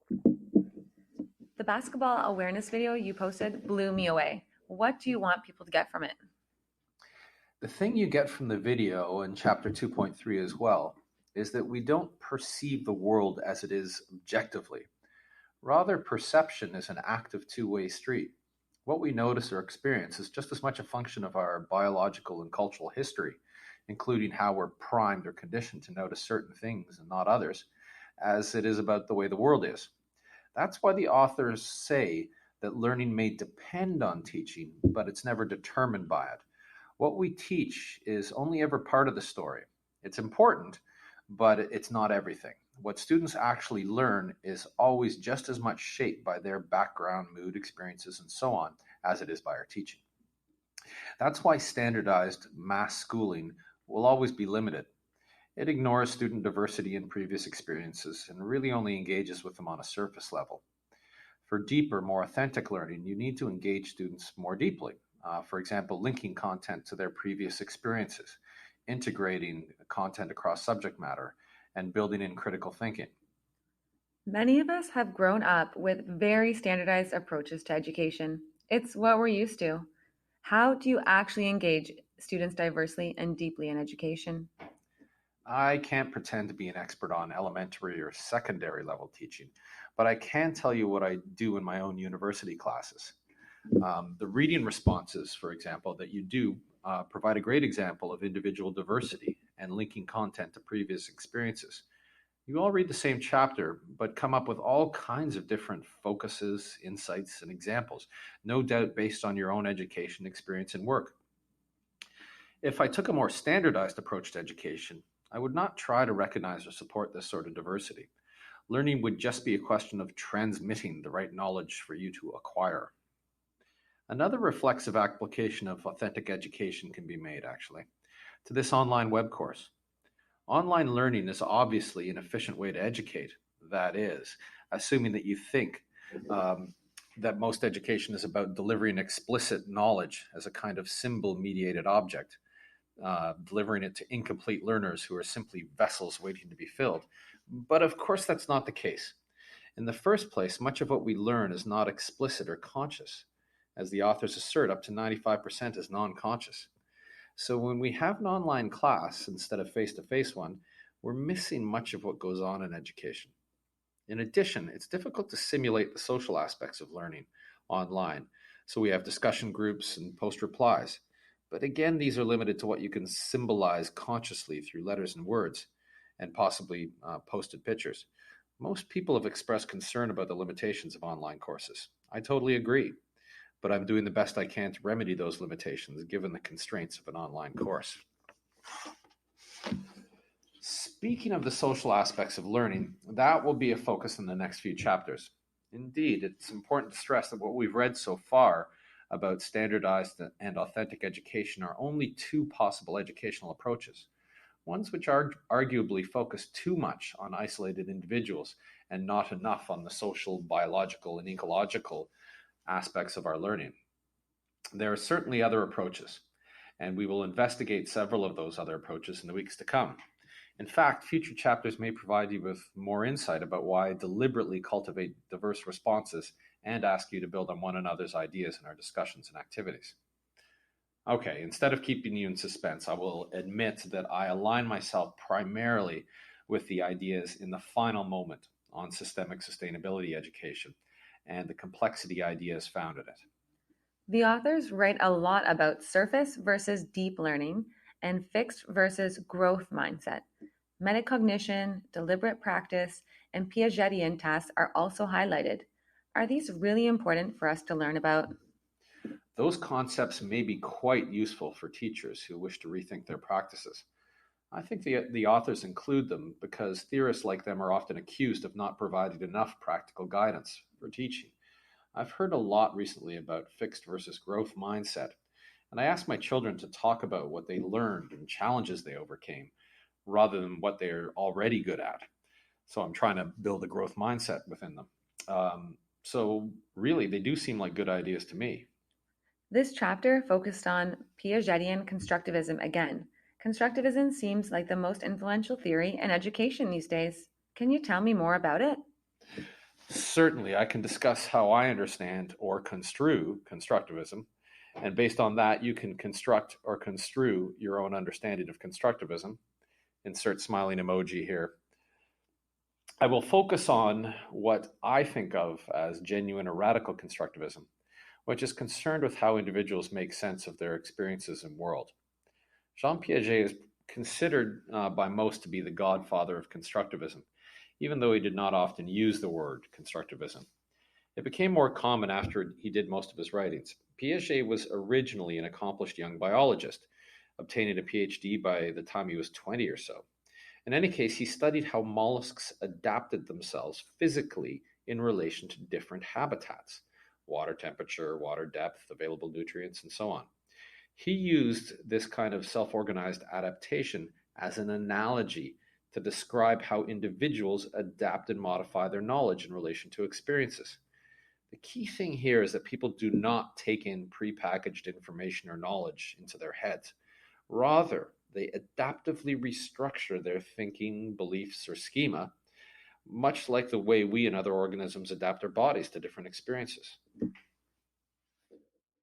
The basketball awareness video you posted blew me away. What do you want people to get from it? The thing you get from the video in chapter 2.3 as well is that we don't perceive the world as it is objectively. Rather, perception is an active two-way street. What we notice or experience is just as much a function of our biological and cultural history, including how we're primed or conditioned to notice certain things and not others, as it is about the way the world is. That's why the authors say that learning may depend on teaching, but it's never determined by it. What we teach is only ever part of the story. It's important, but it's not everything. What students actually learn is always just as much shaped by their background, mood, experiences, and so on, as it is by our teaching. That's why standardized mass schooling will always be limited. It ignores student diversity and previous experiences and really only engages with them on a surface level. For deeper, more authentic learning, you need to engage students more deeply. For example, linking content to their previous experiences, integrating content across subject matter, and building in critical thinking. Many of us have grown up with very standardized approaches to education. It's what we're used to. How do you actually engage students diversely and deeply in education? I can't pretend to be an expert on elementary or secondary level teaching, but I can tell you what I do in my own university classes. The reading responses, for example, that you do provide a great example of individual diversity and linking content to previous experiences. You all read the same chapter, but come up with all kinds of different focuses, insights, and examples, no doubt based on your own education, experience, and work. If I took a more standardized approach to education, I would not try to recognize or support this sort of diversity. Learning would just be a question of transmitting the right knowledge for you to acquire. Another reflexive application of authentic education can be made, actually, to this online web course. Online learning is obviously an efficient way to educate. That is, assuming that you think that most education is about delivering explicit knowledge as a kind of symbol mediated object, delivering it to incomplete learners who are simply vessels waiting to be filled. But of course, that's not the case. In the first place, much of what we learn is not explicit or conscious. As the authors assert, up to 95% is non conscious. So when we have an online class instead of face to face one, we're missing much of what goes on in education. In addition, it's difficult to simulate the social aspects of learning online. So we have discussion groups and post replies. But again, these are limited to what you can symbolize consciously through letters and words and possibly posted pictures. Most people have expressed concern about the limitations of online courses. I totally agree, but I'm doing the best I can to remedy those limitations given the constraints of an online course. Speaking of the social aspects of learning, that will be a focus in the next few chapters. Indeed, it's important to stress that what we've read so far about standardized and authentic education are only two possible educational approaches, ones which are arguably focus too much on isolated individuals and not enough on the social, biological, and ecological aspects of our learning. There are certainly other approaches, and we will investigate several of those other approaches in the weeks to come. In fact, future chapters may provide you with more insight about why I deliberately cultivate diverse responses and ask you to build on one another's ideas in our discussions and activities. Okay, instead of keeping you in suspense, I will admit that I align myself primarily with the ideas in the final moment on systemic sustainability education and the complexity ideas found in it. The authors write a lot about surface versus deep learning and fixed versus growth mindset. Metacognition, deliberate practice, and Piagetian tasks are also highlighted. Are these really important for us to learn about? Those concepts may be quite useful for teachers who wish to rethink their practices. I think the authors include them because theorists like them are often accused of not providing enough practical guidance for teaching. I've heard a lot recently about fixed versus growth mindset, and I asked my children to talk about what they learned and challenges they overcame rather than what they're already good at. So I'm trying to build a growth mindset within them. So really, they do seem like good ideas to me. This chapter focused on Piagetian constructivism again. Constructivism seems like the most influential theory in education these days. Can you tell me more about it? Certainly, I can discuss how I understand or construe constructivism, and based on that, you can construct or construe your own understanding of constructivism. Insert smiling emoji here. I will focus on what I think of as genuine or radical constructivism, which is concerned with how individuals make sense of their experiences in world. Jean Piaget is considered by most to be the godfather of constructivism, even though he did not often use the word constructivism. It became more common after he did most of his writings. Piaget was originally an accomplished young biologist, obtaining a PhD by the time he was 20 or so. In any case, he studied how mollusks adapted themselves physically in relation to different habitats: water temperature, water depth, available nutrients, and so on. He used this kind of self organized adaptation as an analogy to describe how individuals adapt and modify their knowledge in relation to experiences. The key thing here is that people do not take in prepackaged information or knowledge into their heads. Rather, they adaptively restructure their thinking, beliefs, or schema, much like the way we and other organisms adapt our bodies to different experiences.